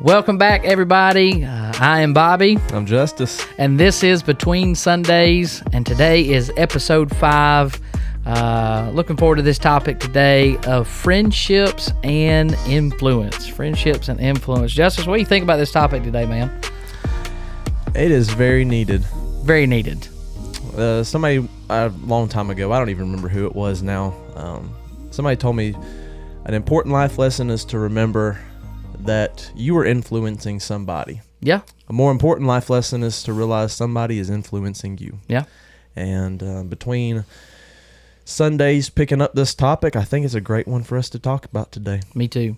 Welcome back, everybody. I am Bobby. I'm Justus. And this is Between Sundays, and today is episode 5. Looking forward to this topic today of friendships and influence. Friendships and influence. Justus, what do you think about this topic today, man? It is very needed. Very needed. Somebody a long time ago, I don't even remember who it was now, somebody told me an important life lesson is to remember that you are influencing somebody. Yeah. A more important life lesson is to realize somebody is influencing you. Yeah. And between Sundays picking up this topic, I think it's a great one for us to talk about today. Me too.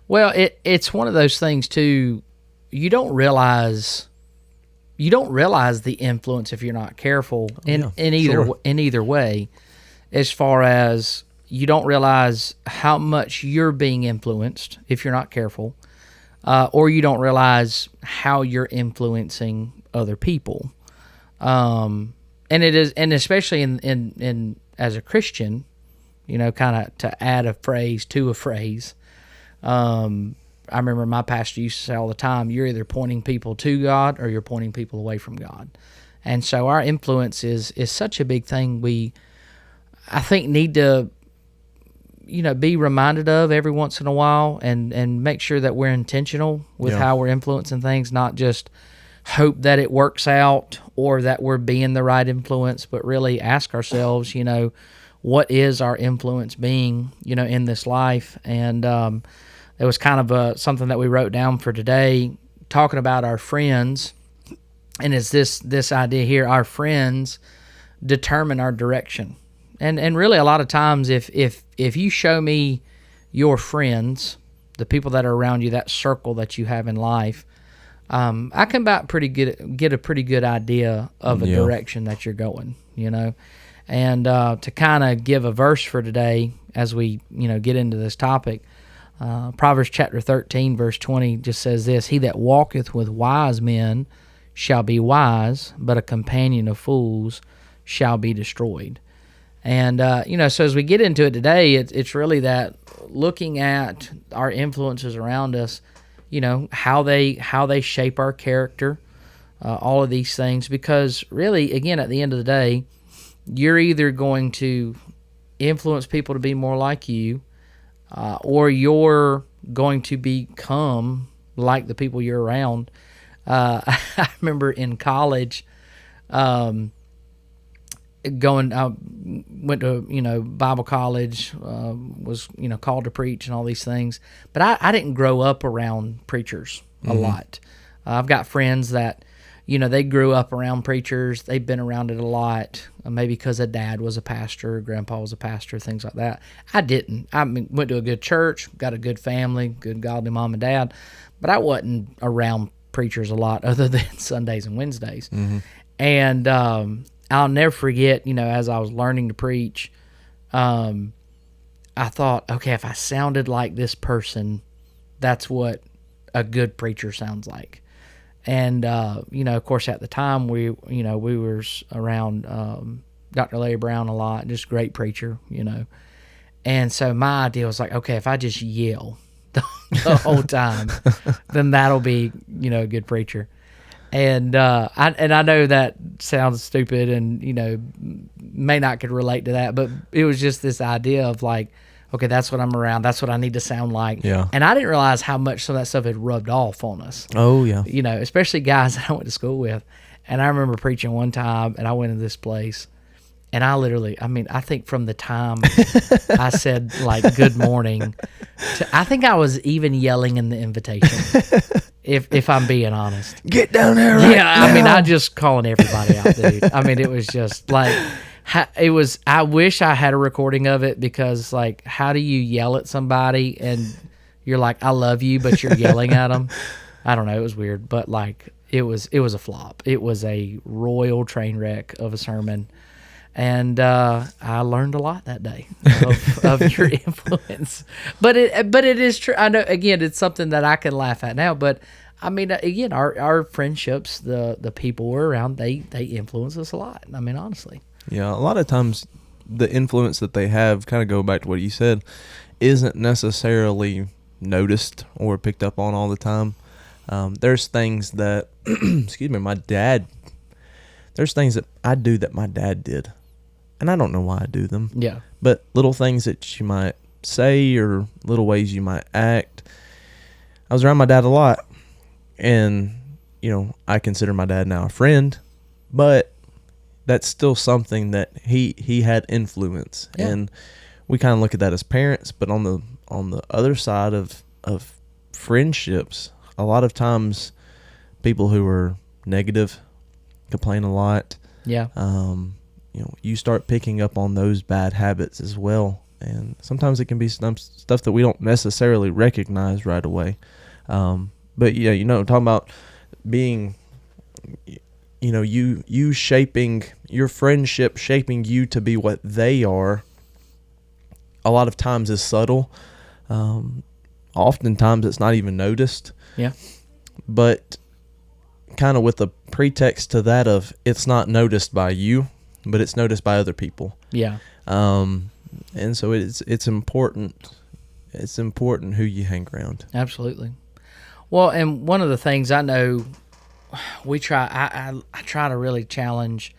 Well, it's one of those things too. You don't realize the influence if you're not careful in either way, as far as you don't realize how much you're being influenced if you're not careful, or you don't realize how you're influencing other people. And especially in as a Christian, kind of to add a phrase to a phrase. I remember my pastor used to say all the time, you're either pointing people to God or you're pointing people away from God. And so our influence is such a big thing I think need to be reminded of every once in a while and make sure that we're intentional with how we're influencing things, not just hope that it works out or that we're being the right influence, but really ask ourselves, what is our influence being, in this life? And it was kind of something that we wrote down for today, talking about our friends, and it's this idea here, our friends determine our direction. And really a lot of times if you show me your friends, the people that are around you, that circle that you have in life, I can get a pretty good idea of a direction that you're going, And to kind of give a verse for today as we, get into this topic, Proverbs chapter 13, verse 20 just says this, he that walketh with wise men shall be wise, but a companion of fools shall be destroyed. And, so as we get into it today, it's really that looking at our influences around us, how they shape our character, all of these things, because really, again, at the end of the day, you're either going to influence people to be more like you, or you're going to become like the people you're around. I remember in college, I went to, Bible college, was, called to preach and all these things. But I didn't grow up around preachers a lot. I've got friends that, they grew up around preachers. They've been around it a lot, maybe because a dad was a pastor, grandpa was a pastor, things like that. I didn't. I went to a good church, got a good family, good godly mom and dad, but I wasn't around preachers a lot other than Sundays and Wednesdays. And I'll never forget, as I was learning to preach, I thought, okay, if I sounded like this person, that's what a good preacher sounds like. And, of course, at the time, we were around Dr. Larry Brown a lot, just great preacher, And so my idea was like, okay, if I just yell the whole time, then that'll be, a good preacher. And I know that sounds stupid and, may not could relate to that, but it was just this idea of like, okay, that's what I'm around. That's what I need to sound like. Yeah. And I didn't realize how much some of that stuff had rubbed off on us. Oh, yeah. Especially guys that I went to school with. And I remember preaching one time, and I went to this place, and I think from the time I said, like, good morning, I think I was even yelling in the invitation, if I'm being honest. Get down there right now. I just calling everybody out, dude. It was just like... I wish I had a recording of it, because like, how do you yell at somebody and you're like, I love you, but you're yelling at them? I don't know. It was weird, but like, it was a flop. It was a royal train wreck of a sermon. And I learned a lot that day of your influence. But it is true. I know, again, it's something that I can laugh at now, but again, our friendships, the people we're around, they influence us a lot. Honestly. Yeah, a lot of times the influence that they have, kind of go back to what you said, isn't necessarily noticed or picked up on all the time. There's things that, excuse me, there's things that I do that my dad did, and I don't know why I do them. Yeah. But little things that you might say or little ways you might act. I was around my dad a lot, and, I consider my dad now a friend, but that's still something that he had influence. Yeah. And we kind of look at that as parents, but on the other side of friendships, a lot of times people who are negative, complain a lot. Yeah. You start picking up on those bad habits as well. And sometimes it can be some stuff that we don't necessarily recognize right away. But yeah, talking about being, you shaping your friendship, shaping you to be what they are, a lot of times is subtle. Oftentimes it's not even noticed. Yeah. But kind of with the pretext to that of it's not noticed by you, but it's noticed by other people. Yeah. And so it's important. It's important who you hang around. Absolutely. Well, and one of the things I know I try to really challenge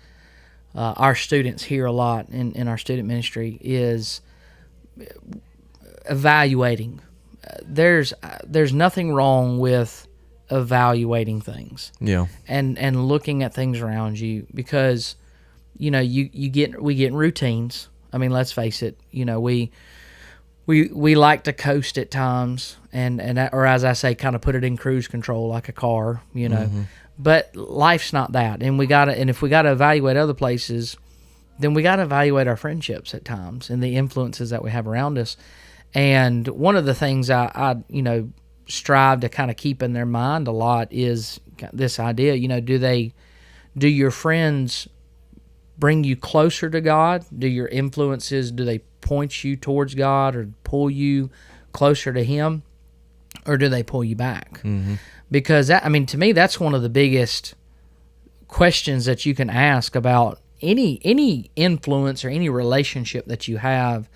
our students here a lot in our student ministry is evaluating. There's nothing wrong with evaluating things. Yeah. And looking at things around you, because we get in routines. I mean, let's face it, we like to coast at times or as I say, kind of put it in cruise control like a car, Mm-hmm. But life's not that. And if we got to evaluate other places, then we got to evaluate our friendships at times and the influences that we have around us. And one of the things I strive to kind of keep in their mind a lot is this idea, do your friends bring you closer to God? Do your influences, do they point you towards God or pull you closer to Him? Or do they pull you back? Mm-hmm. Because to me, that's one of the biggest questions that you can ask about any influence or any relationship that you have,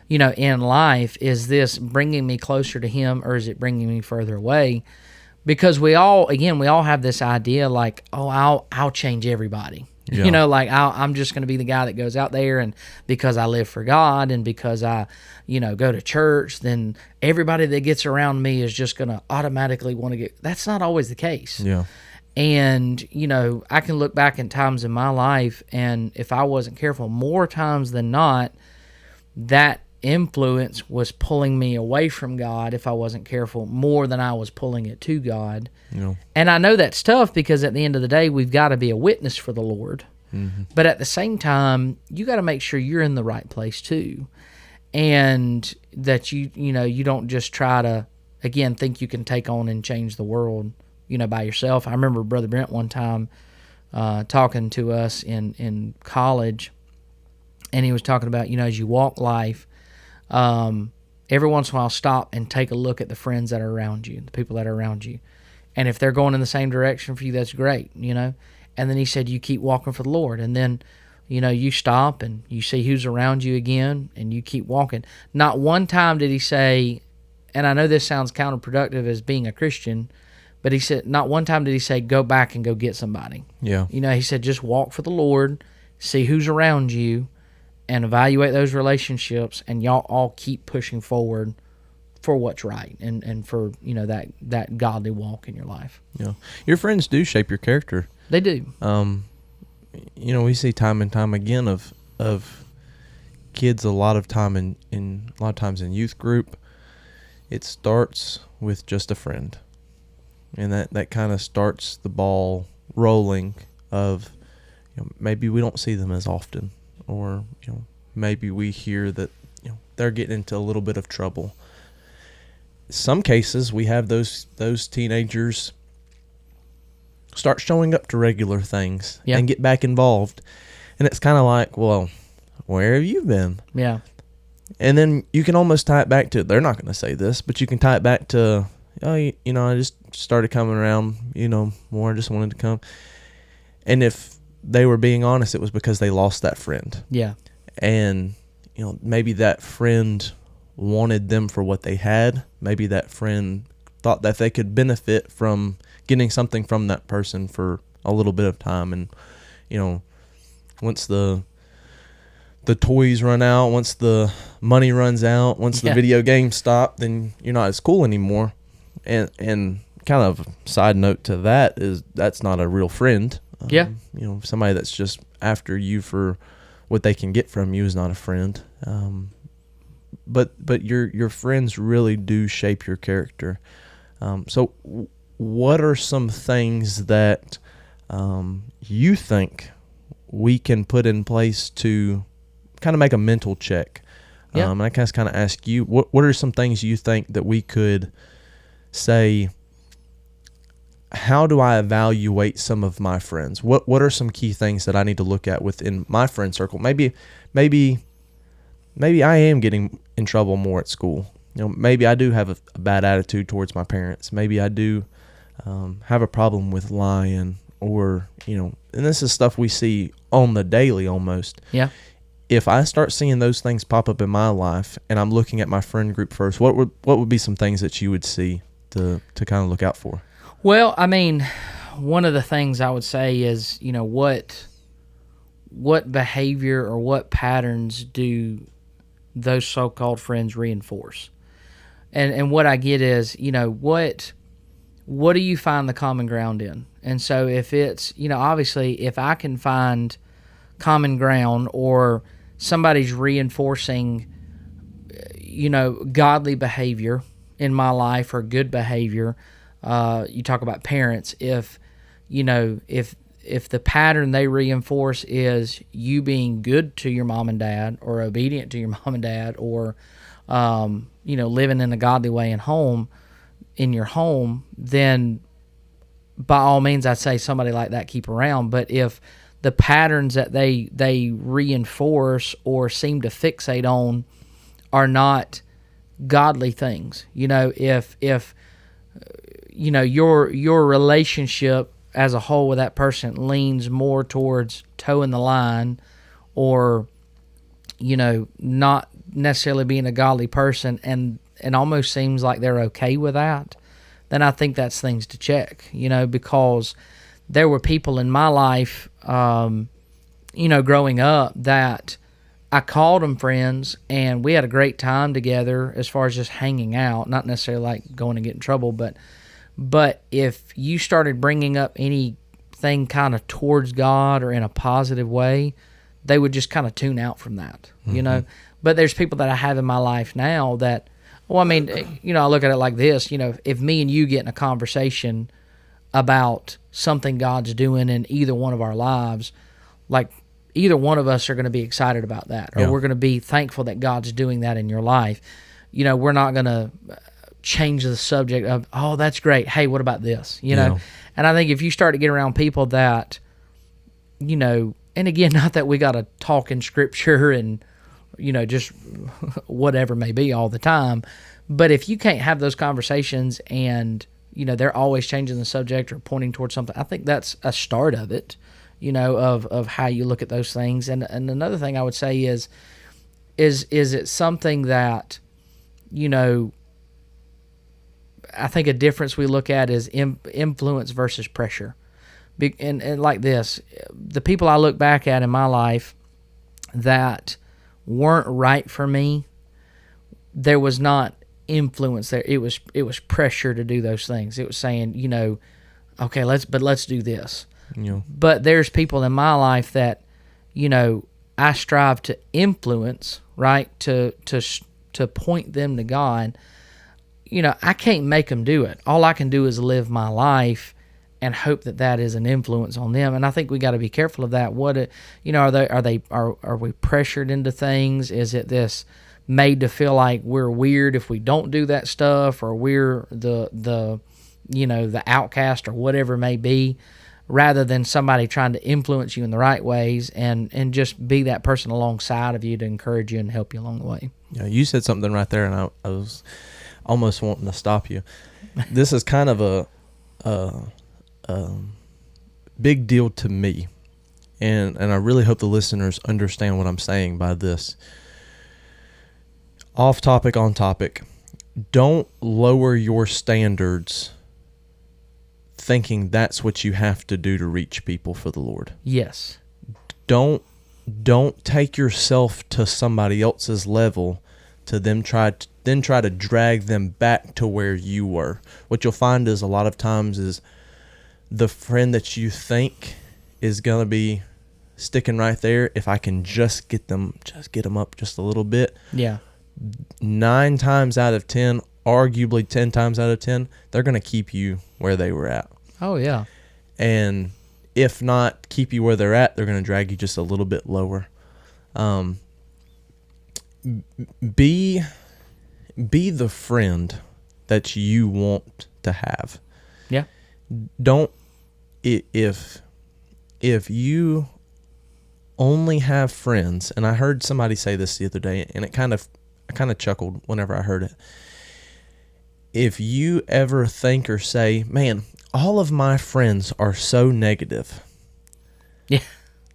in life. Is this bringing me closer to Him, or is it bringing me further away? Because we all have this idea like, oh, I'll change everybody. Yeah. I'm just going to be the guy that goes out there, and because I live for God and because I, go to church, then everybody that gets around me is just going to automatically want to get. That's not always the case. Yeah. And, I can look back in times in my life, and if I wasn't careful, more times than not, that influence was pulling me away from God if I wasn't careful, more than I was pulling it to God. Yeah. And I know that's tough, because at the end of the day, we've got to be a witness for the Lord. Mm-hmm. But at the same time, you got to make sure you're in the right place too. And that you don't just try to, again, think you can take on and change the world, by yourself. I remember Brother Brent one time talking to us in college, and he was talking about, as you walk life, every once in a while stop and take a look at the friends that are around you, the people that are around you. And if they're going in the same direction for you, that's great, And then he said, you keep walking for the Lord. And then, you stop and you see who's around you again, and you keep walking. Not one time did he say, and I know this sounds counterproductive as being a Christian, but he said, not one time did he say, go back and go get somebody. Yeah. He said, just walk for the Lord, see who's around you, and evaluate those relationships, and y'all all keep pushing forward for what's right and for that godly walk in your life. Yeah, your friends do shape your character. They do. We see time and time again of kids a lot of times in youth group. It starts with just a friend, and that kind of starts the ball rolling. Of maybe we don't see them as often, or maybe we hear that they're getting into a little bit of trouble. Some cases we have those teenagers start showing up to regular things and get back involved, and it's kind of like, well, where have you been? Yeah. And then you can almost tie it back to, they're not going to say this, but you can tie it back to, I just started coming around, more, just wanted to come. And if they were being honest, it was because they lost that friend. Yeah. And, maybe that friend wanted them for what they had. Maybe that friend thought that they could benefit from getting something from that person for a little bit of time. And, once the toys run out, once the money runs out, once the video games stop, then you're not as cool anymore. And kind of a side note to that is that's not a real friend. Somebody that's just after you for what they can get from you is not a friend. But your friends really do shape your character. So what are some things that you think we can put in place to kind of make a mental check? And I kind of ask you, what are some things you think that we could say, how do I evaluate some of my friends? What are some key things that I need to look at within my friend circle? Maybe I am getting in trouble more at school. Maybe I do have a bad attitude towards my parents. Maybe I do have a problem with lying, or and this is stuff we see on the daily almost. Yeah. If I start seeing those things pop up in my life, and I'm looking at my friend group first, what would be some things that you would see to kind of look out for? Well, I mean, one of the things I would say is, what behavior or what patterns do those so-called friends reinforce? And what I get is, what do you find the common ground in? And so if it's, obviously if I can find common ground, or somebody's reinforcing, godly behavior in my life or good behavior, you talk about parents, if the pattern they reinforce is you being good to your mom and dad, or obedient to your mom and dad, or living in a godly way in your home, then by all means I'd say somebody like that keep around. But if the patterns that they reinforce or seem to fixate on are not godly things, if your relationship as a whole with that person leans more towards toeing the line, or not necessarily being a godly person, and it almost seems like they're okay with that, then I think that's things to check, because there were people in my life, growing up, that I called them friends, and we had a great time together as far as just hanging out, not necessarily like going to get in trouble, but if you started bringing up anything kind of towards God or in a positive way, they would just kind of tune out from that, But there's people that I have in my life now that, I look at it like this, if me and you get in a conversation about something God's doing in either one of our lives, like either one of us are going to be excited about that, or we're going to be thankful that God's doing that in your life. We're not going to change the subject of, oh, that's great, hey, what about this, And I think if you start to get around people that, and again, not that we got to talk in scripture and, just whatever may be all the time, but if you can't have those conversations and, they're always changing the subject or pointing towards something, I think that's a start of it, of how you look at those things. And another thing I would say is it something that, I think a difference we look at is influence versus pressure. And like this, the people I look back at in my life that weren't right for me, there was not influence there. It was pressure to do those things. It was saying, okay, let's do this. But there's people in my life that, I strive to influence, right? To point them to God. I can't make them do it. All I can do is live my life and hope that is an influence on them. And I think we got to be careful of that. Are we pressured into things? Is it this made to feel like we're weird if we don't do that stuff, or we're the outcast, or whatever it may be, rather than somebody trying to influence you in the right ways and just be that person alongside of you to encourage you and help you along the way. Yeah, you said something right there, and I was almost wanting to stop you. This is kind of a big deal to me, and I really hope the listeners understand what I'm saying by this. Off topic, on topic. don't lower your standards thinking that's what you have to do to reach people for the Lord. Yes. Don't take yourself to somebody else's level to then try to drag them back to where you were. What you'll find is a lot of times is the friend that you think is going to be sticking right there, if I can just get them up just a little bit. Yeah. 9 times out of 10, arguably 10 times out of 10, they're going to keep you where they were at. Oh, yeah. And if not keep you where they're at, they're going to drag you just a little bit lower. Be the friend that you want to have. Yeah. Don't, if you only have friends, and I heard somebody say this the other day, and I kind of chuckled whenever I heard it. If you ever think or say, man, all of my friends are so negative. Yeah.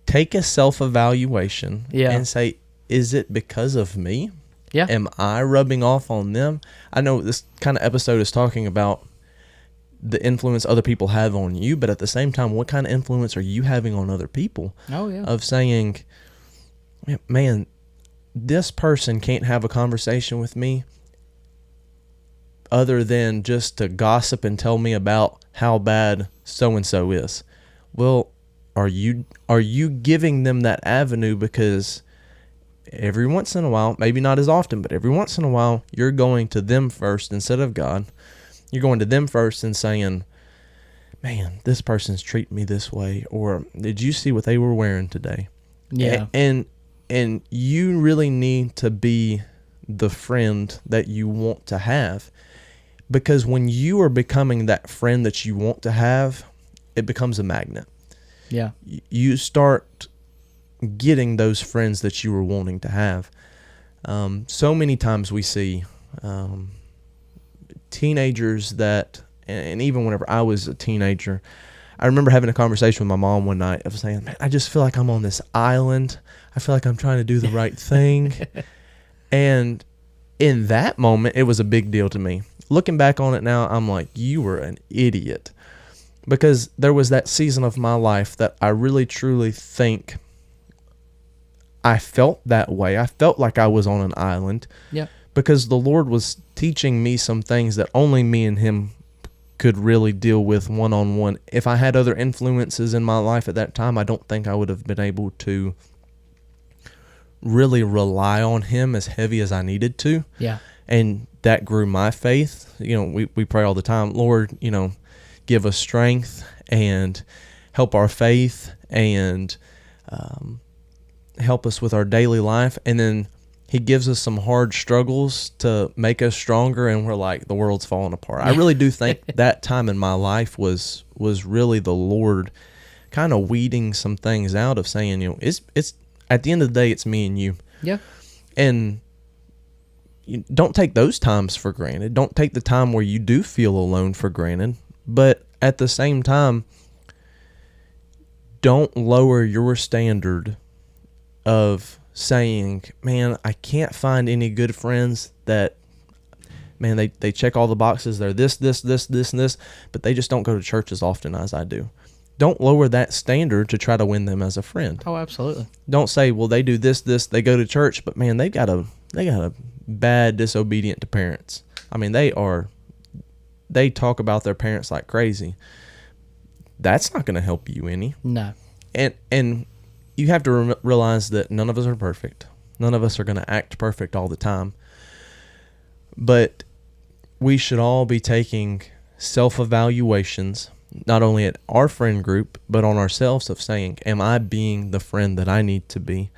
Take a self-evaluation and say, is it because of me? Yeah. Am I rubbing off on them? I know this kind of episode is talking about the influence other people have on you, but at the same time, what kind of influence are you having on other people? Oh, yeah. Of saying, man, this person can't have a conversation with me other than just to gossip and tell me about how bad so-and-so is. Well, are you giving them that avenue because every once in a while, maybe not as often, but every once in a while, you're going to them first instead of God. You're going to them first and saying, man, this person's treating me this way, or did you see what they were wearing today? Yeah. And you really need to be the friend that you want to have, because when you are becoming that friend that you want to have, it becomes a magnet. Yeah. You start getting those friends that you were wanting to have. So many times we see teenagers that, and even whenever I was a teenager, I remember having a conversation with my mom one night of saying, man, I just feel like I'm on this island. I feel like I'm trying to do the right thing. And in that moment, it was a big deal to me. Looking back on it now, I'm like, you were an idiot. Because there was that season of my life that I really, truly think I felt that way. I felt like I was on an island. Yeah. Because the Lord was teaching me some things that only me and Him could really deal with one-on-one. If I had other influences in my life at that time, I don't think I would have been able to really rely on Him as heavy as I needed to. Yeah. And that grew my faith. We pray all the time, Lord, give us strength and help our faith and help us with our daily life. And then He gives us some hard struggles to make us stronger, and we're like, the world's falling apart. I really do think that time in my life was really the Lord kind of weeding some things out of saying, it's at the end of the day, it's me and you. Yeah. And you don't take those times for granted. Don't take the time where you do feel alone for granted. But at the same time, don't lower your standard of saying, man, I can't find any good friends that, man, they check all the boxes. They're this, and this, but they just don't go to church as often as I do. Don't lower that standard to try to win them as a friend. Oh, absolutely. Don't say, well, they do this, they go to church, but man, they got a bad disobedient to parents. I mean, they talk about their parents like crazy. That's not going to help you any. No. And you have to realize that none of us are perfect. None of us are going to act perfect all the time. But we should all be taking self-evaluations, not only at our friend group, but on ourselves, of saying, am I being the friend that I need to be?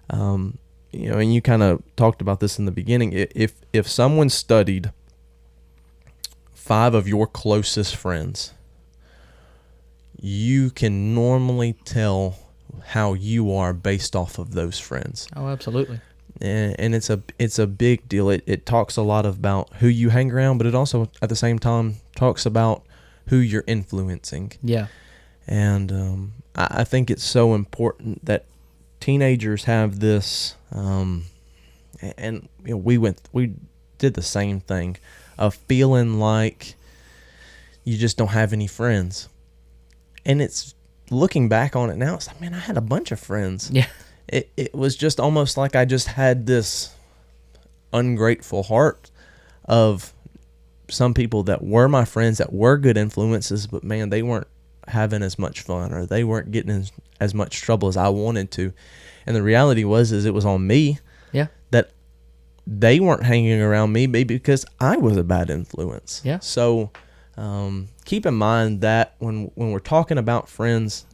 And you kind of talked about this in the beginning. If someone studied 5 of your closest friends, you can normally tell how you are based off of those friends. Oh, absolutely. And it's a big deal. It talks a lot about who you hang around, but it also at the same time talks about who you're influencing. Yeah. And I think it's so important that teenagers have this. And we did the same thing of feeling like you just don't have any friends. And it's looking back on it now, it's like, man, I had a bunch of friends. Yeah. It was just almost like I just had this ungrateful heart of some people that were my friends, that were good influences, but man, they weren't having as much fun, or they weren't getting in as much trouble as I wanted to. And the reality was, it was on me. Yeah. That they weren't hanging around me, maybe because I was a bad influence. Yeah. So keep in mind that when we're talking about friends,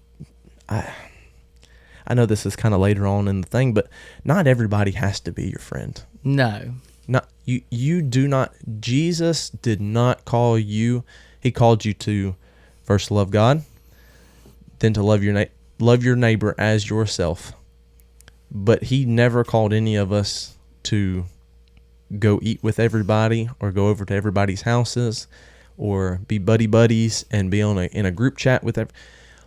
I know this is kind of later on in the thing, but not everybody has to be your friend. No. Not you do not. Jesus did not call you. He called you to first love God, then to love your neighbor as yourself. But he never called any of us to go eat with everybody, or go over to everybody's houses, or be buddies and be in a group chat with everybody.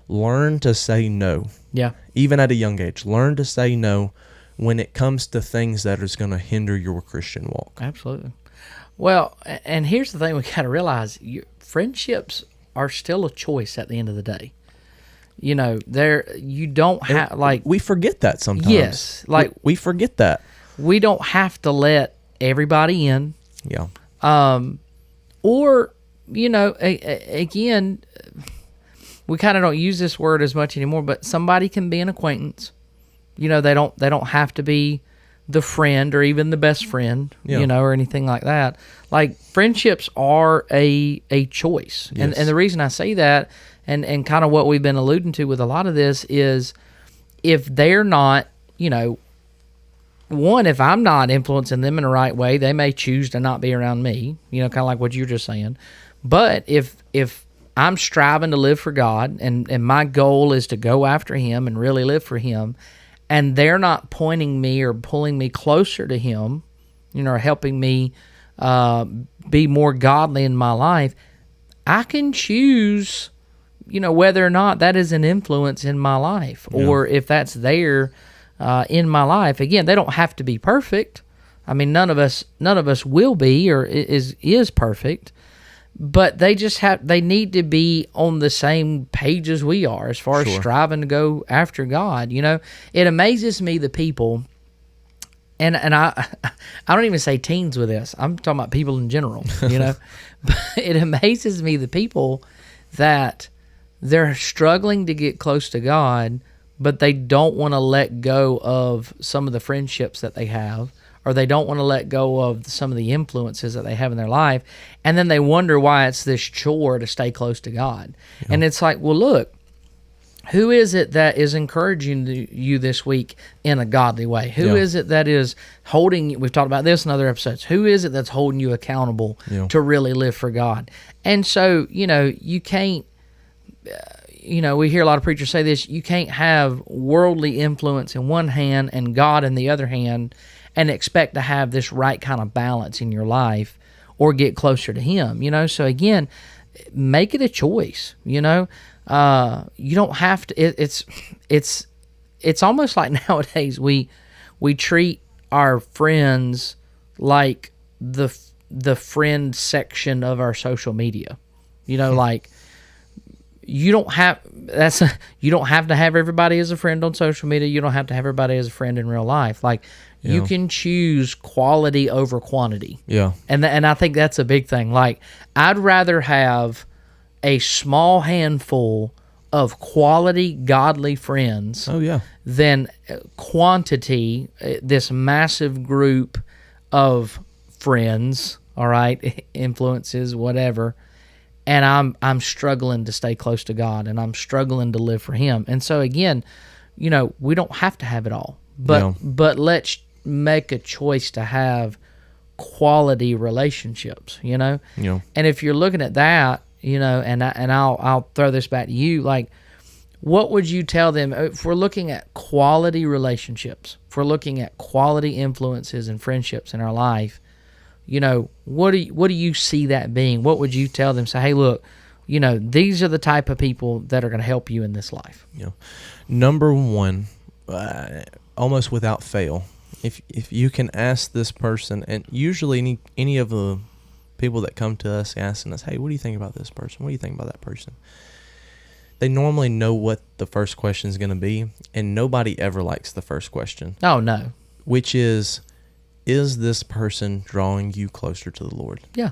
Learn to say no. Yeah. Even at a young age, learn to say no when it comes to things that is going to hinder your Christian walk. Absolutely. Well, and here's the thing we got to realize: friendships are still a choice at the end of the day. You know, you don't have, like, we forget that sometimes. Yes, like we forget that we don't have to let everybody in. Yeah. Or, you know, again, we kind of don't use this word as much anymore, but somebody can be an acquaintance. You know, they don't have to be the friend or even the best friend, Yeah. you know, or anything like that. Like, friendships are a choice. Yes. And the reason I say that, and kind of what we've been alluding to with a lot of this, is if they're not, you know, one, if I'm not influencing them in the right way, they may choose to not be around me, you know, kind of like what you were just saying. But if I'm striving to live for God, and my goal is to go after Him and really live for Him, and they're not pointing me or pulling me closer to Him, you know, or helping me be more godly in my life, I can choose, you know, whether or not that is an influence in my life, or if that's there in my life. Again, they don't have to be perfect. I mean, none of us will be or is perfect, but they need to be on the same page as we are as far as striving to go after God. You know, it amazes me, the people, and I don't even say teens with this. I'm talking about people in general, you know. But it amazes me, the people that they're struggling to get close to God, but they don't want to let go of some of the friendships that they have, or they don't want to let go of some of the influences that they have in their life, and then they wonder why it's this chore to stay close to God. Yeah. And it's like, well, look, who is it that is encouraging you this week in a godly way? Who is it that is holding you? We've talked about this in other episodes. Who is it that's holding you accountable to really live for God? And so, you know, you can't, you know, we hear a lot of preachers say this: you can't have worldly influence in one hand and God in the other hand and expect to have this right kind of balance in your life or get closer to Him, you know? So again, make it a choice, you know? You don't have to, it's almost like nowadays we treat our friends like the friend section of our social media, you know, like, you don't have to have everybody as a friend on social media. You don't have to have everybody as a friend in real life. Like, you can choose quality over quantity. Yeah. And I think that's a big thing. Like, I'd rather have a small handful of quality, godly friends than quantity, this massive group of friends, all right, influences, whatever, and I'm struggling to stay close to God, and I'm struggling to live for Him. And so again, you know, we don't have to have it all, but let's make a choice to have quality relationships, you know? Yeah. And if you're looking at that, you know, and I'll throw this back to you, like, what would you tell them if we're looking at quality relationships, if we're looking at quality influences and friendships in our life? You know, what do you see that being? What would you tell them? Say, hey, look, you know, these are the type of people that are going to help you in this life. Yeah. Number one, almost without fail, if you can ask this person, and usually any of the people that come to us asking us, hey, what do you think about this person? What do you think about that person? They normally know what the first question is going to be, and nobody ever likes the first question. Oh, no. Which is this person drawing you closer to the Lord? Yeah.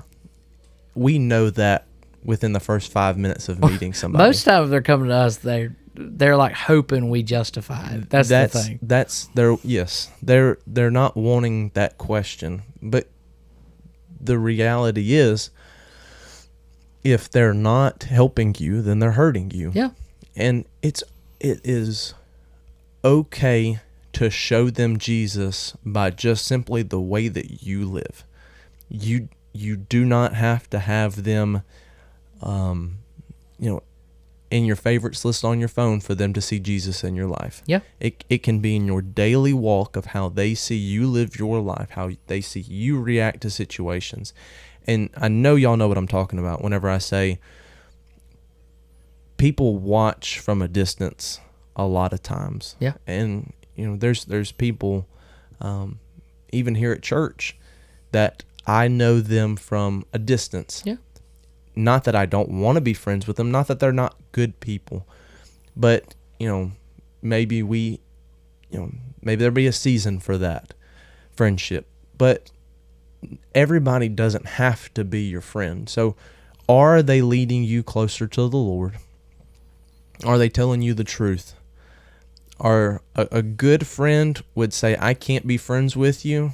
We know that within the first 5 minutes of meeting somebody. Most times if they're coming to us, they're like hoping we justify it. That's the thing. They're not wanting that question, but the reality is, if they're not helping you, then they're hurting you. Yeah. And it is okay to show them Jesus by just simply the way that you live. You do not have to have them, in your favorites list on your phone for them to see Jesus in your life. Yeah. It can be in your daily walk of how they see you live your life, how they see you react to situations. And I know y'all know what I'm talking about whenever I say people watch from a distance a lot of times. Yeah. And, there's people, even here at church, that I know them from a distance. Yeah. Not that I don't want to be friends with them, not that they're not good people, but, maybe maybe there'll be a season for that friendship. But everybody doesn't have to be your friend. So are they leading you closer to the Lord? Are they telling you the truth? A good friend would say, I can't be friends with you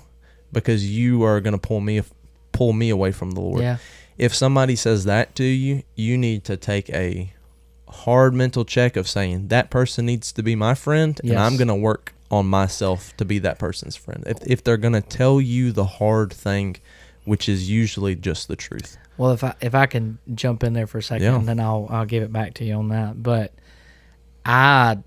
because you are going to pull me away from the Lord. Yeah. If somebody says that to you, you need to take a hard mental check of saying, that person needs to be my friend, and I'm going to work on myself to be that person's friend. If they're going to tell you the hard thing, which is usually just the truth. Well, if I can jump in there for a second, Yeah. and then I'll give it back to you on that. But I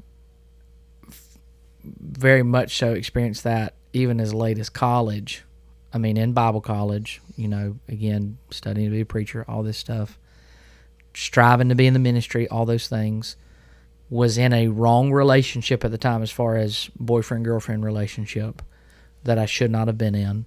very much so experienced that even as late as college. I mean, in Bible college, again, studying to be a preacher, all this stuff, striving to be in the ministry, all those things, was in a wrong relationship at the time as far as boyfriend-girlfriend relationship that I should not have been in.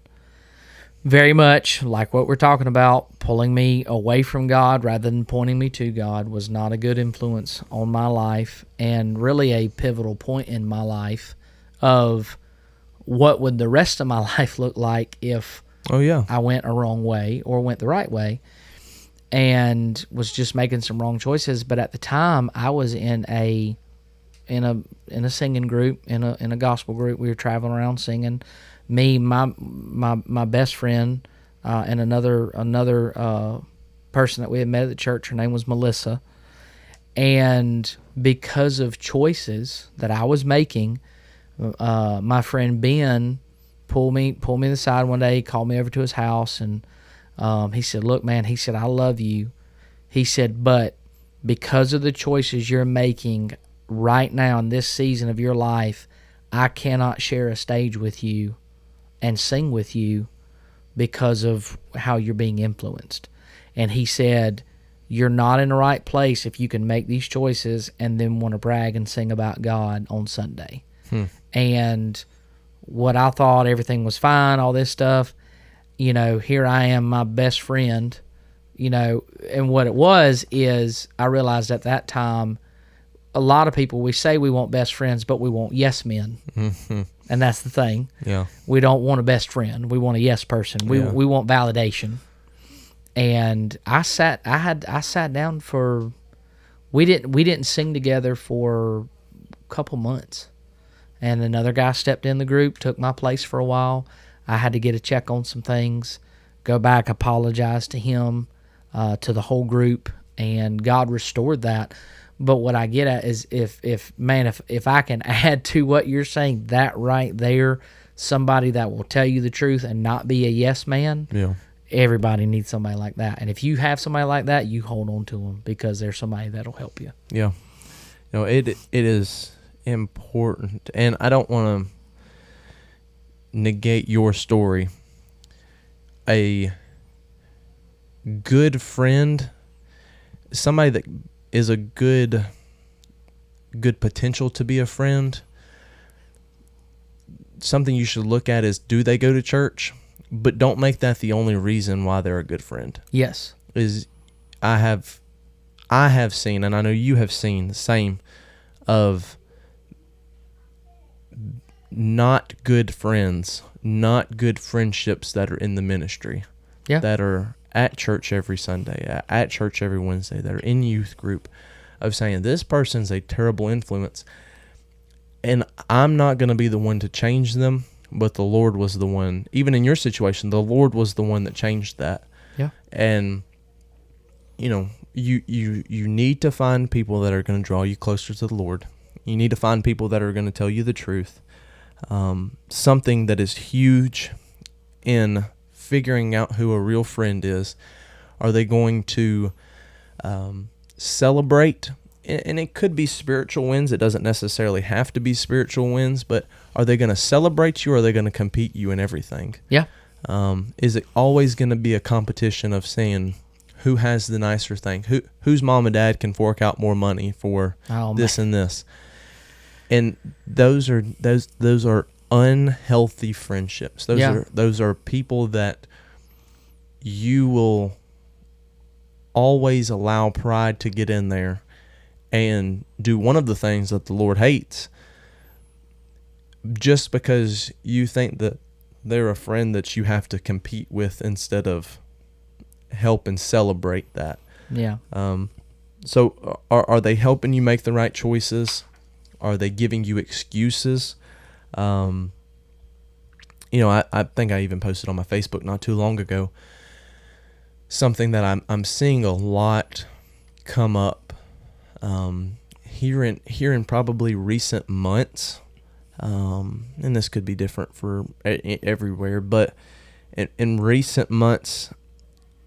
Very much like what we're talking about, pulling me away from God rather than pointing me to God was not a good influence on my life, and really a pivotal point in my life of what would the rest of my life look like if I went a wrong way or went the right way, and was just making some wrong choices. But at the time, I was in a singing group, in a gospel group. We were traveling around singing. Me, my best friend, and another person that we had met at the church. Her name was Melissa, and because of choices that I was making, my friend Ben pulled me to the side one day, called me over to his house, and he said, "Look, man," he said, "I love you." He said, "But because of the choices you're making right now in this season of your life, I cannot share a stage with you and sing with you because of how you're being influenced." And he said, "You're not in the right place if you can make these choices and then want to brag and sing about God on Sunday." And what I thought everything was fine, all this stuff, here I am, my best friend, and what it was is I realized at that time, a lot of people, we say we want best friends, but we want yes men. Mm-hmm. And that's the thing. Yeah. We don't want a best friend. We want a yes person. We want validation. And I sat down for, we didn't sing together for a couple months. And another guy stepped in the group, took my place for a while. I had to get a check on some things, go back, apologize to him, to the whole group, and God restored that. But what I get at is if I can add to what you're saying, that right there, somebody that will tell you the truth and not be a yes man, everybody needs somebody like that. And if you have somebody like that, you hold on to them because there's somebody that'll help you. Yeah. It is important, and I don't want to negate your story. A good friend, somebody that is a good potential to be a friend, something you should look at is, do they go to church? But don't make that the only reason why they're a good friend. Yes. I have seen, and I know you have seen the same, of not good friends, not good friendships that are in the ministry, that are at church every Sunday, at church every Wednesday, that are in youth group, of saying, this person's a terrible influence, and I'm not going to be the one to change them, but the Lord was the one. Even in your situation, the Lord was the one that changed that. Yeah. And, you need to find people that are going to draw you closer to the Lord. You need to find people that are going to tell you the truth. Something that is huge in figuring out who a real friend is. Are they going to celebrate? And it could be spiritual wins. It doesn't necessarily have to be spiritual wins, but are they going to celebrate you, or are they going to compete you in everything? Yeah. Is it always going to be a competition of saying who has the nicer thing? Whose mom and dad can fork out more money for this and this? And those are unhealthy friendships. Those are people that you will always allow pride to get in there and do one of the things that the Lord hates, just because you think that they're a friend that you have to compete with instead of help and celebrate that. Yeah. So are they helping you make the right choices? Are they giving you excuses? I think I even posted on my Facebook not too long ago something that I'm seeing a lot come up here in probably recent months, and this could be different for everywhere, but in recent months,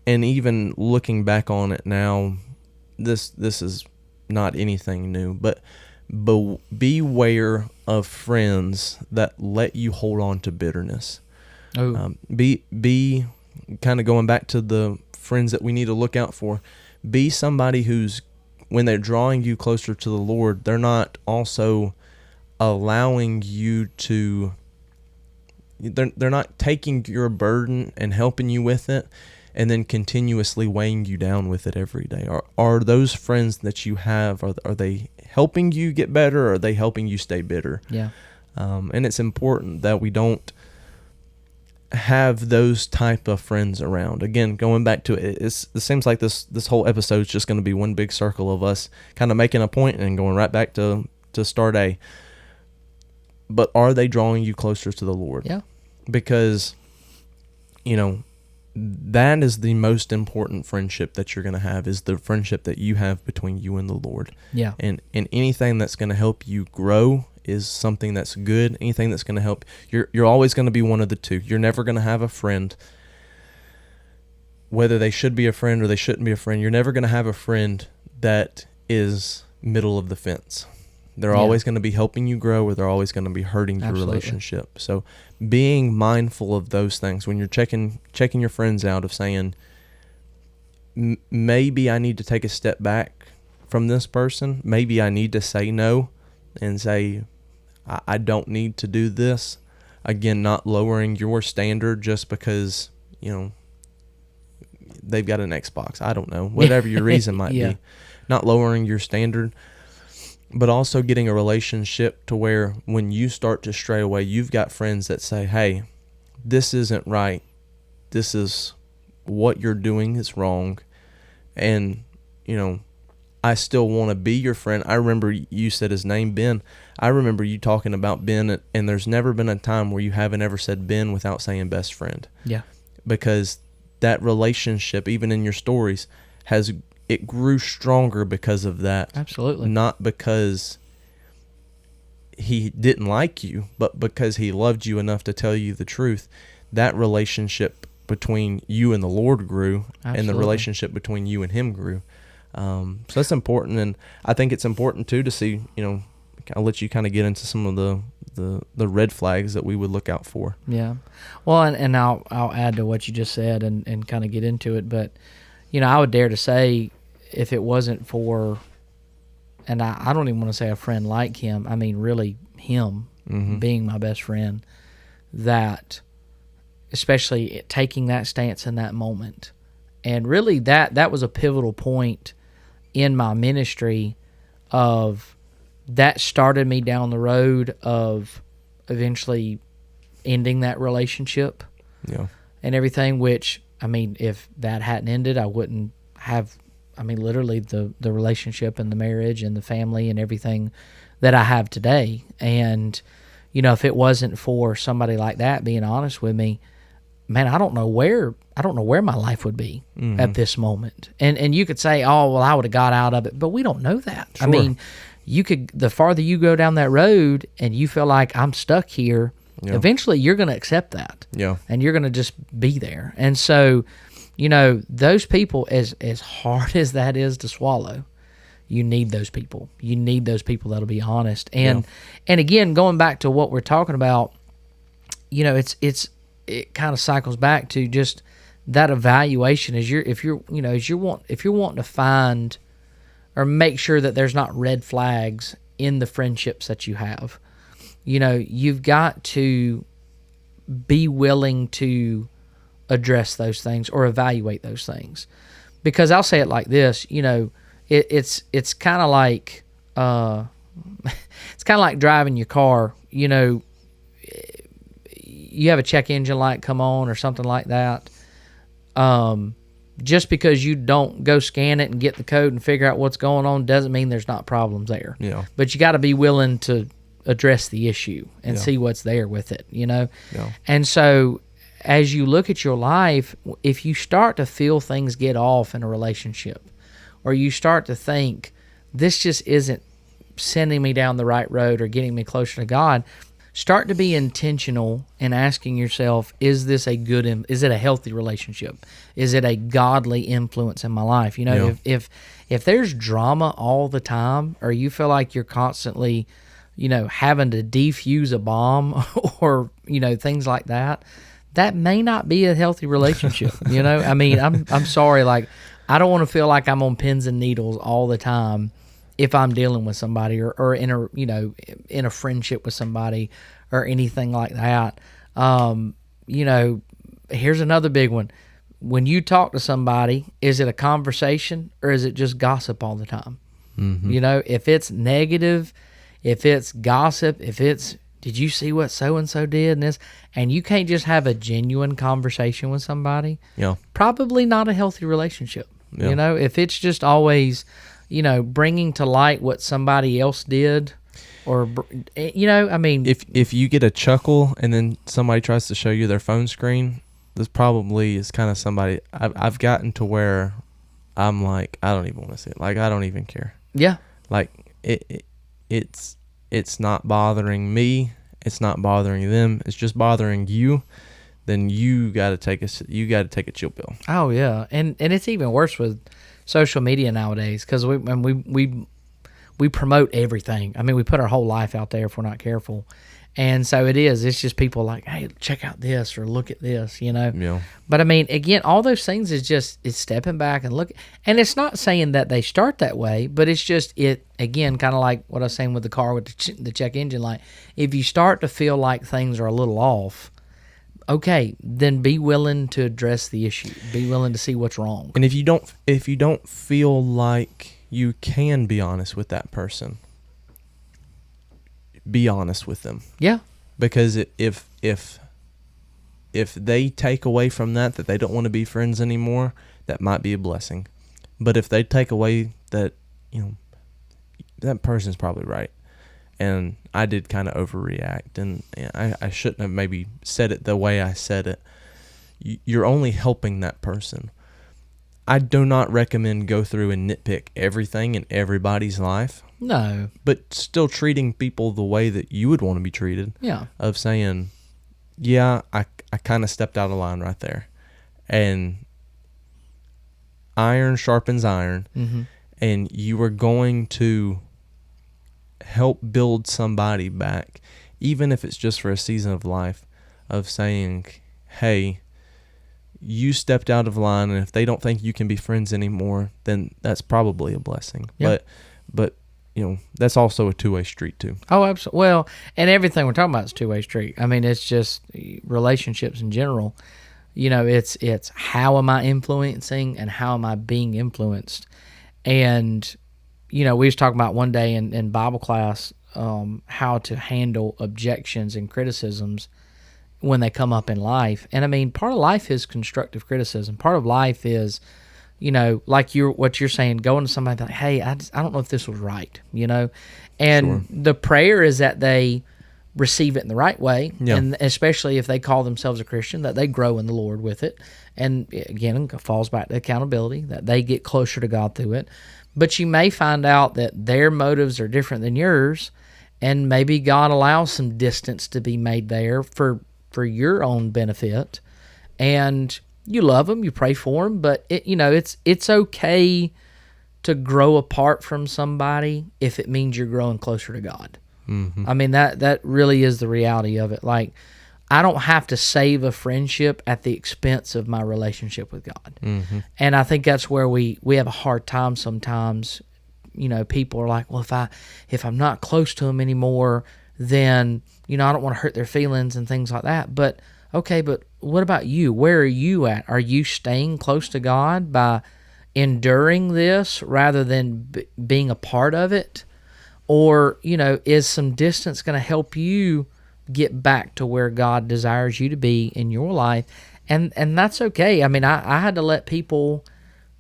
and even looking back on it now, this is not anything new, but beware of friends that let you hold on to bitterness. Be kind of going back to the friends that we need to look out for. Be somebody who's, when they're drawing you closer to the Lord, they're not also allowing you to, they're not taking your burden and helping you with it and then continuously weighing you down with it every day. Are those friends that you have, are they helping you get better, or are they helping you stay bitter? Yeah. And it's important that we don't have those type of friends around. Again, going back to it, it seems like this whole episode is just going to be one big circle of us kind of making a point and going right back to start A. But are they drawing you closer to the Lord? Yeah. Because, that is the most important friendship that you're going to have, is the friendship that you have between you and the Lord. Yeah. And anything that's going to help you grow is something that's good. Anything that's going to help, you're always going to be one of the two. You're never going to have a friend, whether they should be a friend or they shouldn't be a friend. You're never going to have a friend that is middle of the fence. They're always going to be helping you grow, or they're always going to be hurting your relationship. So being mindful of those things when you're checking your friends out, of saying, maybe I need to take a step back from this person. Maybe I need to say no and say, I don't need to do this. Again, not lowering your standard just because, they've got an Xbox. I don't know. Whatever your reason might be. Not lowering your standard, but also getting a relationship to where when you start to stray away, you've got friends that say, hey, this isn't right. This is what you're doing is wrong. And, I still want to be your friend. I remember you said his name, Ben. I remember you talking about Ben, and there's never been a time where you haven't ever said Ben without saying best friend. Yeah. Because that relationship, even in your stories, it grew stronger because of that. Absolutely. Not because he didn't like you, but because he loved you enough to tell you the truth. That relationship between you and the Lord grew. Absolutely. And the relationship between you and him grew. So that's important, and I think it's important too to see, I'll let you kind of get into some of the red flags that we would look out for. Yeah. Well, and I'll add to what you just said and kind of get into it, but I would dare to say, if it wasn't for, and I don't even want to say a friend like him, I mean really him being my best friend, that, especially taking that stance in that moment. And really that was a pivotal point in my ministry of that started me down the road of eventually ending that relationship and everything, which, I mean, if that hadn't ended, I wouldn't have, I mean, literally the relationship and the marriage and the family and everything that I have today. And, you know, if it wasn't for somebody like that being honest with me, man, I don't know where my life would be at this moment. And you could say, oh, well, I would have got out of it, but we don't know that. Sure. I mean, the farther you go down that road and you feel like I'm stuck here, eventually you're going to accept that. Yeah. And you're going to just be there. And so, you know, those people, as hard as that is to swallow, you need those people. You need those people that'll be honest. And again, going back to what we're talking about, you know, it kind of cycles back to just that evaluation if you're wanting to find or make sure that there's not red flags in the friendships that you have. You know, you've got to be willing to address those things or evaluate those things. Because I'll say it like this, you know, it's kind of like it's kind of like driving your car. You know, you have a check engine light come on or something like that. Just because you don't go scan it and get the code and figure out what's going on doesn't mean there's not problems there. Yeah. But you got to be willing to address the issue and see what's there with it, you know? Yeah. And so as you look at your life, if you start to feel things get off in a relationship, or you start to think, this just isn't sending me down the right road or getting me closer to God, start to be intentional in asking yourself, is this is it a healthy relationship? Is it a godly influence in my life? You know, if there's drama all the time, or you feel like you're constantly, you know, having to defuse a bomb or, you know, things like that, that may not be a healthy relationship. You know, I mean, I'm sorry, like, I don't want to feel like I'm on pins and needles all the time if I'm dealing with somebody or in a, you know, in a friendship with somebody or anything like that. You know, here's another big one. When you talk to somebody, is it a conversation or is it just gossip all the time? Mm-hmm. You know, if it's negative, if it's gossip, if it's, did you see what so-and-so did and this, and you can't just have a genuine conversation with somebody, probably not a healthy relationship. Yeah. You know, if it's just always, you know, bringing to light what somebody else did, or, you know, I mean, if you get a chuckle and then somebody tries to show you their phone screen, this probably is kind of somebody. I've gotten to where I'm like, I don't even want to see it. Like, I don't even care. Yeah. Like it's not bothering me. It's not bothering them. It's just bothering you. Then you got to take a chill pill. Oh yeah, and it's even worse with social media nowadays, because we promote everything. I mean, we put our whole life out there if we're not careful. And so it's just people like, hey, check out this or look at this, you know? Yeah. But I mean, again, all those things is stepping back and look. And it's not saying that they start that way, but it's just, again, kind of like what I was saying with the car with the check engine light. If you start to feel like things are a little off, okay, then be willing to address the issue. Be willing to see what's wrong. And if you don't feel like you can be honest with that person, be honest with them. Yeah. Because if they take away from that they don't want to be friends anymore, that might be a blessing. But if they take away that, you know, that person's probably right, and I did kind of overreact, and I shouldn't have maybe said it the way I said it, you're only helping that person. I do not recommend go through and nitpick everything in everybody's life. No. But still treating people the way that you would want to be treated. Yeah. Of saying, yeah, I kind of stepped out of line right there. And iron sharpens iron. Mm-hmm. And you are going to help build somebody back, even if it's just for a season of life, of saying, hey, you stepped out of line, and if they don't think you can be friends anymore, then that's probably a blessing. Yep. But that's also a two-way street too. Oh, absolutely. Well, and everything we're talking about is two-way street. I mean, it's just relationships in general. It's how am I influencing and how am I being influenced? And, we was talking about one day in Bible class how to handle objections and criticisms when they come up in life. And I mean, part of life is constructive criticism. Part of life is, like what you're saying, going to somebody like, hey, I don't know if this was right, and Sure. the prayer is that they receive it in the right way, Yeah. and especially if they call themselves a Christian, that they grow in the Lord with it. And again, it falls back to accountability, that they get closer to God through it. But you may find out that their motives are different than yours, and maybe God allows some distance to be made there for your own benefit. And you love them, you pray for them, but it's okay to grow apart from somebody if it means you're growing closer to God. Mm-hmm. I mean, that really is the reality of it. Like, I don't have to save a friendship at the expense of my relationship with God. Mm-hmm. And I think that's where we have a hard time sometimes. People are like, well, if I'm not close to them anymore, then, I don't want to hurt their feelings and things like that. But, okay, but what about you? Where are you at? Are you staying close to God by enduring this rather than being a part of it? Or, is some distance going to help you get back to where God desires you to be in your life? And that's okay. I mean, I had to let people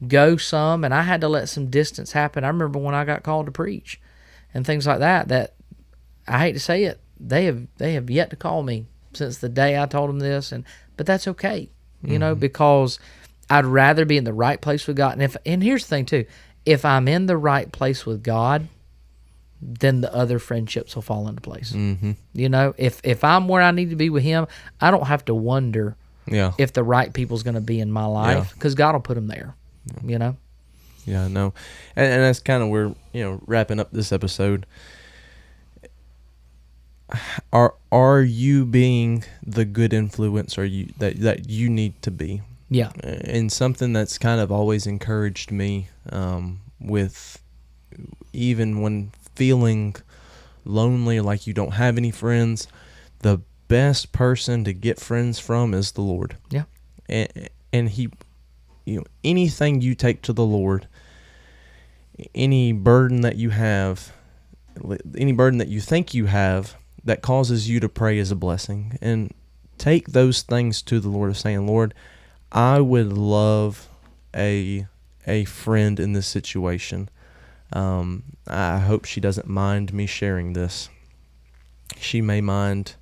go some, and I had to let some distance happen. I remember when I got called to preach and things like that I hate to say it, they have yet to call me since the day I told them this, but that's okay, because I'd rather be in the right place with God. And here's the thing too, if I'm in the right place with God, then the other friendships will fall into place. Mm-hmm. If I'm where I need to be with Him, I don't have to wonder if the right people's going to be in my life, because God will put them there. Yeah, no, and that's kind of where wrapping up this episode. Are you being the good influence that you need to be? Yeah. And something that's kind of always encouraged me, with even when feeling lonely, like you don't have any friends, the best person to get friends from is the Lord. Yeah. And He, anything you take to the Lord, any burden that you have, any burden that you think you have that causes you to pray is a blessing. And take those things to the Lord, of saying, Lord, I would love a friend in this situation. I hope she doesn't mind me sharing this. She may mind,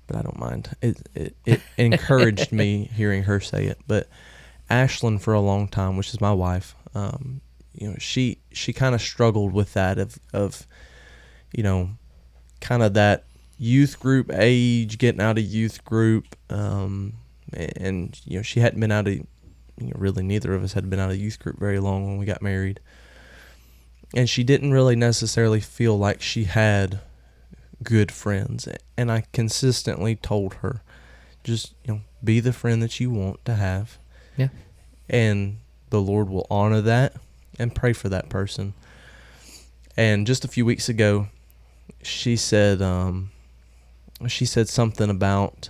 but I don't mind. It encouraged me hearing her say it. But Ashlyn, for a long time, which is my wife, she kind of struggled with that of kind of that youth group age, getting out of youth group, and she hadn't been out of, really neither of us had been out of youth group very long when we got married, and she didn't really necessarily feel like she had good friends. And I consistently told her, just be the friend that you want to have, and the Lord will honor that, and pray for that person. And just a few weeks ago, she said something about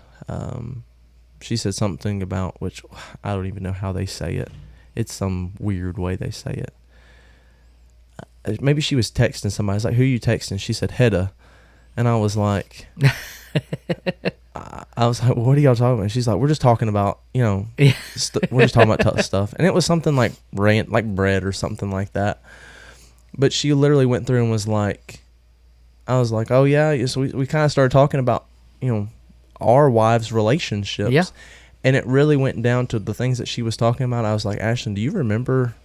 which I don't even know how they say it. It's some weird way they say it. Maybe she was texting somebody. I was like, who are you texting? She said, Hedda. And I was like, what are y'all talking about? She's like, we're just talking about, we're just talking about tough stuff. And it was something like bread or something like that. But she literally went through and was like, I was like, oh yeah. So we kind of started talking about, our wives' relationships. Yeah. And it really went down to the things that she was talking about. I was like, Ashton, do you remember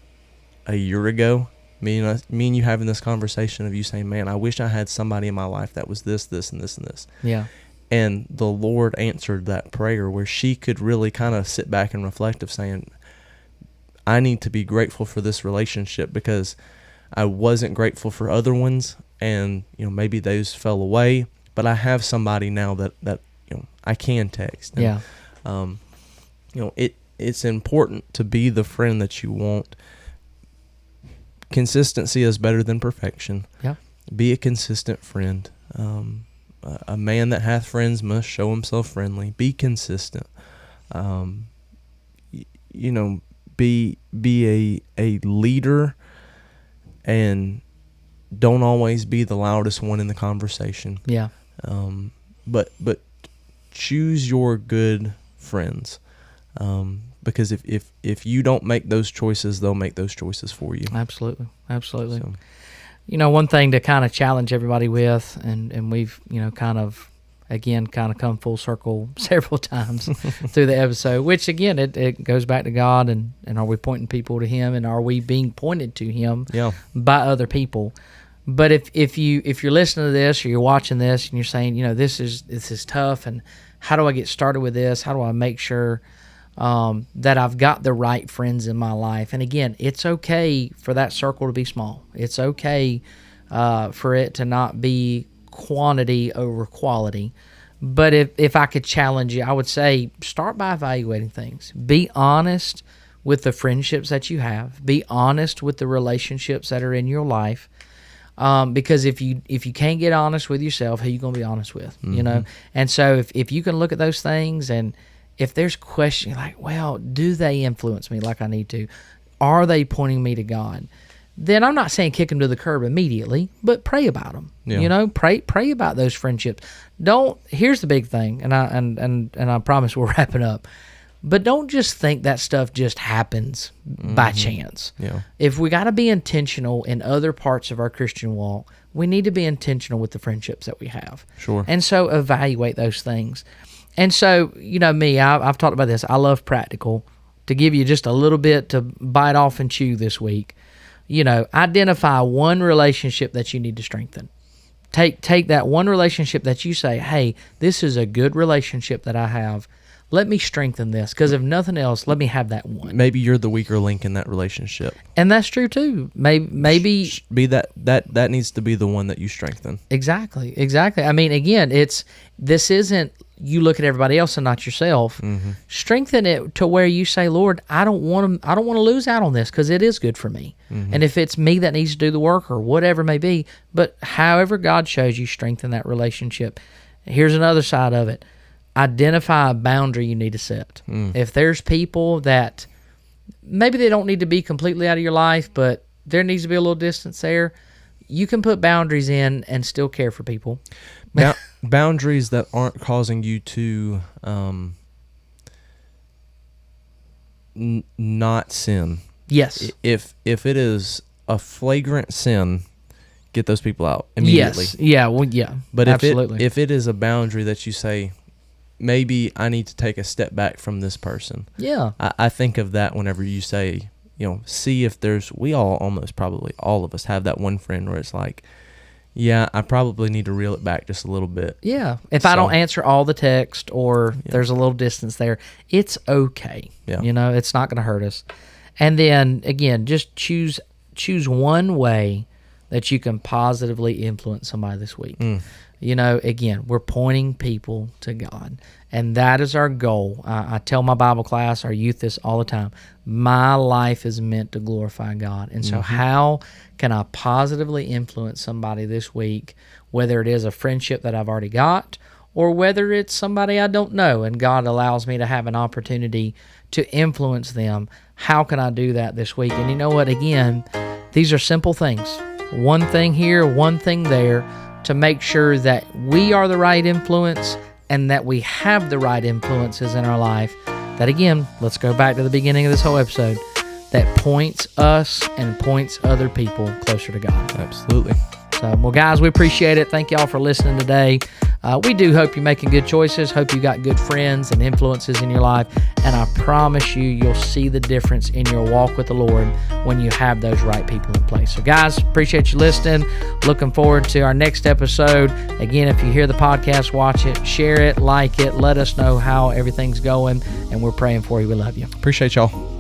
a year ago, me and you having this conversation of you saying, man, I wish I had somebody in my life that was this, this, and this, and this. Yeah. And the Lord answered that prayer where she could really kind of sit back and reflect of saying, I need to be grateful for this relationship because I wasn't grateful for other ones, and maybe those fell away, but I have somebody now that I can text. And, it's important to be the friend that you want. Consistency is better than perfection. Yeah. Be a consistent friend. A man that hath friends must show himself friendly. Be consistent. Be a leader, and don't always be the loudest one in the conversation. Yeah. But choose your good friends. Because if you don't make those choices, they'll make those choices for you. Absolutely. So. One thing to kind of challenge everybody with, and we've, kind of come full circle several times through the episode, which again, it goes back to God, and are we pointing people to Him, and are we being pointed to Him by other people? But if you're listening to this, or you're watching this, and you're saying, this is tough, and how do I get started with this? How do I make sure that I've got the right friends in my life? And again, it's okay for that circle to be small. It's okay for it to not be quantity over quality. But if I could challenge you, I would say start by evaluating things. Be honest with the friendships that you have. Be honest with the relationships that are in your life. Because if you can't get honest with yourself, who are you going to be honest with? Mm-hmm. And so if you can look at those things, and if there's questions like, well, do they influence me like I need to? Are they pointing me to God? Then I'm not saying kick them to the curb immediately, but pray about them. Yeah. Pray about those friendships. Here's the big thing, and I promise we're wrapping up. But don't just think that stuff just happens by chance. Yeah. If we got to be intentional in other parts of our Christian walk, we need to be intentional with the friendships that we have. Sure. And so evaluate those things. And so, me, I've talked about this. I love practical. To give you just a little bit to bite off and chew this week, identify one relationship that you need to strengthen. Take that one relationship that you say, hey, this is a good relationship that I have. Let me strengthen this, because if nothing else, let me have that one. Maybe you're the weaker link in that relationship. And that's true too. Maybe be that needs to be the one that you strengthen. Exactly. I mean, again, this isn't you look at everybody else and not yourself. Mm-hmm. Strengthen it to where you say, Lord, I don't want to lose out on this, because it is good for me. Mm-hmm. And if it's me that needs to do the work or whatever it may be, but however God shows you, strengthen that relationship. Here's another side of it. Identify a boundary you need to set. If there's people that maybe they don't need to be completely out of your life, but there needs to be a little distance there, you can put boundaries in and still care for people. Boundaries that aren't causing you to not sin. Yes. If it is a flagrant sin, get those people out immediately. Yes. Yeah. Well, yeah. But absolutely. if it is a boundary that you say, maybe I need to take a step back from this person. Yeah. I think of that whenever you say, see if we almost probably all of us have that one friend where it's like, yeah, I probably need to reel it back just a little bit. Yeah. If I don't answer all the text, or there's a little distance there, it's okay. Yeah. It's not going to hurt us. And then again, just choose one way that you can positively influence somebody this week. Again, we're pointing people to God, and that is our goal. I tell my Bible class, our youth, this all the time. My life is meant to glorify God, and so how can I positively influence somebody this week, whether it is a friendship that I've already got, or whether it's somebody I don't know, and God allows me to have an opportunity to influence them. How can I do that this week? And you know what? Again, these are simple things. One thing here, one thing there, to make sure that we are the right influence and that we have the right influences in our life. That again, let's go back to the beginning of this whole episode, that points us and points other people closer to God. Absolutely. So, well, guys, we appreciate it. Thank y'all for listening today. We do hope you're making good choices. Hope you got good friends and influences in your life. And I promise you'll see the difference in your walk with the Lord when you have those right people in place. So, guys, appreciate you listening. Looking forward to our next episode. Again, if you hear the podcast, watch it, share it, like it. Let us know how everything's going. And we're praying for you. We love you. Appreciate y'all.